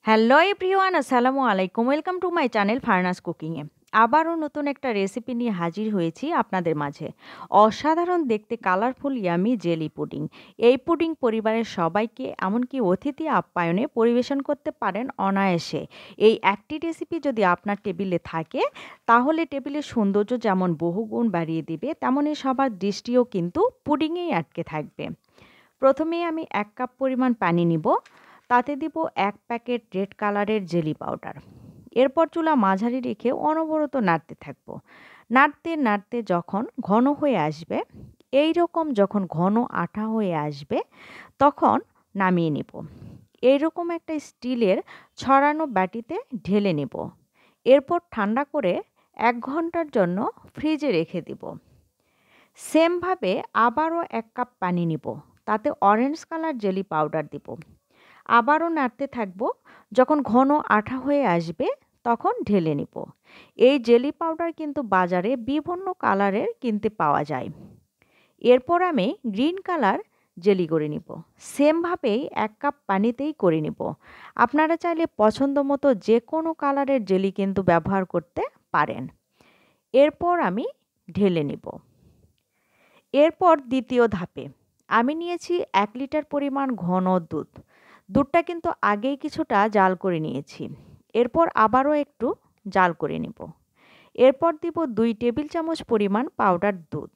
Hello everyone, আসসালামু আলাইকুম। Welcome to my channel ফারনাস কুকিংয়ে। আবারও নতুন একটা রেসিপি নিয়ে হাজির হয়েছি আপনাদের মাঝে। অসাধারণ দেখতে কালারফুল ইয়ামি জেলি পুডিং। এই পুডিং পরিবারের সবাইকে এমনকি অতিথি আপ্যায়নে পরিবেশন করতে পারেন অনায়াসে। এই একটি রেসিপি যদি আপনার টেবিলে থাকে তাহলে টেবিলের সৌন্দর্য যেমন বহুগুণ বাড়িয়ে দিবে, তেমনই সবার দৃষ্টিও কিন্তু পুডিংয়েই আটকে থাকবে। প্রথমেই আমি ১ কাপ পরিমাণ পানি নিব। তাতে দিব ১ প্যাকেট রেড কালারের জেলি পাউডার। এরপর চুলা মাঝারি রেখে অনবরত নাড়তে থাকবো। নাড়তে নাড়তে যখন ঘন হয়ে আসবে, এই রকম যখন ঘন আঠা হয়ে আসবে, তখন নামিয়ে নেব। এইরকম একটা স্টিলের ছড়ানো বাটিতে ঢেলে নেব। এরপর ঠান্ডা করে ১ ঘন্টার জন্য ফ্রিজে রেখে দিব। সেমভাবে আবারও ১ কাপ পানি নিব। তাতে অরেঞ্জ কালার জেলি পাউডার দিব। আবারও নাড়তে থাকবো। যখন ঘন আঠা হয়ে আসবে তখন ঢেলে নিব। এই জেলি পাউডার কিন্তু বাজারে বিভিন্ন কালারের কিনতে পাওয়া যায়। এরপর আমি গ্রিন কালার জেলি করে নিব। সেমভাবেই ১ কাপ পানিতেই করে নিব। আপনারা চাইলে পছন্দ মতো যে কোনো কালারের জেলি কিন্তু ব্যবহার করতে পারেন। এরপর আমি ঢেলে নিব। এরপর দ্বিতীয় ধাপে আমি নিয়েছি ১ লিটার পরিমাণ ঘন দুধ। দুধটা কিন্তু আগেই কিছুটা জাল করে নিয়েছি। এরপর আবারও একটু জাল করে নেব। এরপর দিব ২ টেবিল চামচ পরিমাণ পাউডার দুধ।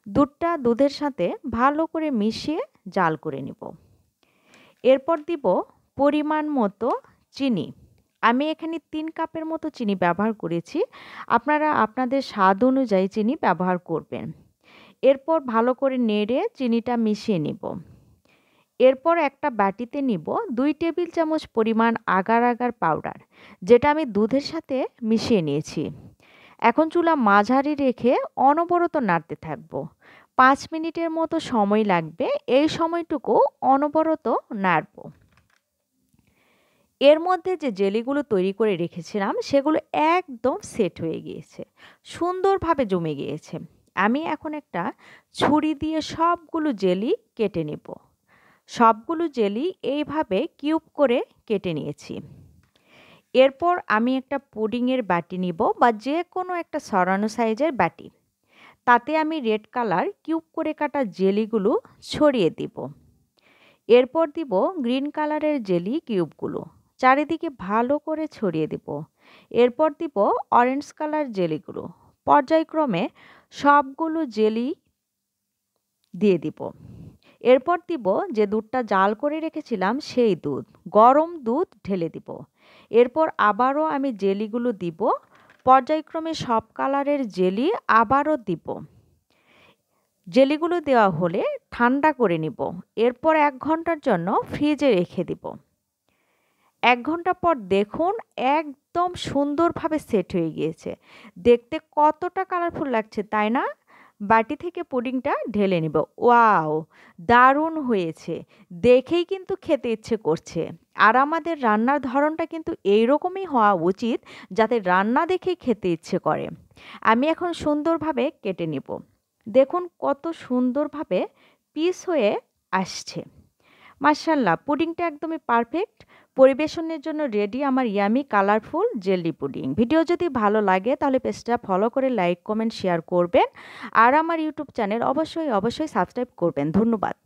দুধটা দুধের সাথে ভালো করে মিশিয়ে জাল করে নেব। এরপর দিব পরিমাণ মতো চিনি। আমি এখানে ৩ কাপের মতো চিনি ব্যবহার করেছি। আপনারা আপনাদের স্বাদ অনুযায়ী চিনি ব্যবহার করবেন। এরপর ভালো করে নেড়ে চিনিটা মিশিয়ে নিব। এরপর একটা বাটিতে নিব ২ টেবিল চামচ পরিমাণ আগার আগার পাউডার, যেটা আমি দুধের সাথে মিশিয়ে নিয়েছি। এখন চুলা মাঝারি রেখে অনবরত নাড়তে থাকব। ৫ মিনিটের মতো সময় লাগবে। এই সময়টুকু অনবরত নাড়ব। এর মধ্যে যে জেলিগুলো তৈরি করে রেখেছিলাম সেগুলো একদম সেট হয়ে গিয়েছে, সুন্দরভাবে জমে গিয়েছে। আমি এখন একটা ছুরি দিয়ে সবগুলো জেলি কেটে নেব। সবগুলো জেলি এইভাবে কিউব করে কেটে নিয়েছি। এরপর আমি একটা পুডিংয়ের বাটি নিব, বা যে কোনো একটা সরানো সাইজের বাটি। তাতে আমি রেড কালার কিউব করে কাটা জেলিগুলো ছড়িয়ে দিব। এরপর দিব গ্রিন কালারের জেলি কিউবগুলো, চারিদিকে ভালো করে ছড়িয়ে দিব। এরপর দিব অরেঞ্জ কালার জেলিগুলো, পর্যায়ক্রমে সবগুলো জেলি দিয়ে দিব। এরপর দিব যে দুধটা জাল করে রেখেছিলাম সেই দুধ, গরম দুধ ঢেলে দিব। এরপর আবারও আমি জেলিগুলো দিব। পর্যায়ক্রমে সব কালারের জেলি আবারও দিব। জেলিগুলো দেওয়া হলে ঠান্ডা করে নিব। এরপর ১ ঘন্টার জন্য ফ্রিজে রেখে দিব। ১ ঘন্টা পর দেখুন একদম সুন্দরভাবে সেট হয়ে গিয়েছে। দেখতে কতটা কালারফুল লাগছে, তাই না? বাটি থেকে পুডিংটা ঢেলে নিব। ওয়াও! দারুণ হয়েছে। দেখেই কিন্তু খেতে ইচ্ছে করছে। আর আমাদের রান্নার ধরনটা কিন্তু এইরকমই হওয়া উচিত, যাতে রান্না দেখেই খেতে ইচ্ছে করে। আমি এখন সুন্দরভাবে কেটে নিব। দেখুন কত সুন্দরভাবে পিস হয়ে আসছে। মাশাআল্লাহ, পুডিংটা একদমই পারফেক্ট। পরিবেশনের জন্য রেডি আমার yummy colourful jelly pudding. Video যদি ভালো লাগে তাহলে পেজটা ফলো করে লাইক, কমেন্ট, শেয়ার করবেন। আর আমার ইউটিউব চ্যানেল অবশ্যই সাবস্ক্রাইব করবেন। ধন্যবাদ।